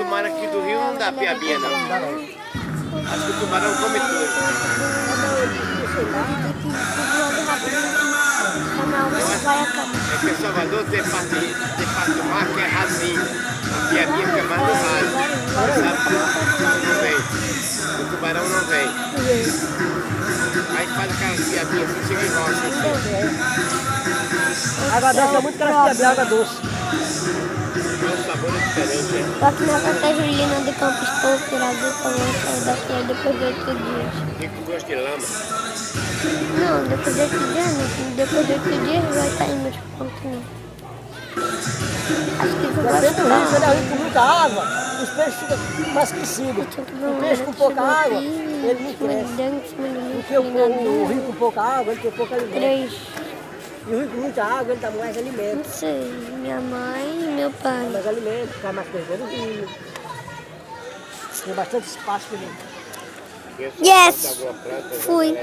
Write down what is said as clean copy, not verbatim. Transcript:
mar aqui do rio não dá piabinha, não. Acho que o tubarão come tudo. É que em Salvador tem parte do mar que é rasinho. A piabinha fica mais no raso. Sabe? Não vem. O tubarão não vem. Aí faz aquelas piabinhas assim, chega e rocha assim. A água doce é muito cara de água doce. O sabor é diferente, né? Só que na Santa Julina de Campos Pouco, Iragu, também saiu daqui aí depois de 8 dias. Fica com gosto de lama. Não, depois de 8 dias não. Depois de 8 dias vai estar indo de ponto, não. Acho que isso vai Depende do rio, se ele é ficar. rio com muita água, os peixes ficam mais crescidos. O peixe com pouca água, ele não cresce. Porque o rio com pouca água, ele tem pouco alimento. 3, E o rio com muita água, ele dá mais não alimento. sei, minha mãe e meu pai. Mais alimento, fica mais perto do rio. Tem bastante espaço para ele. Yes! Fui.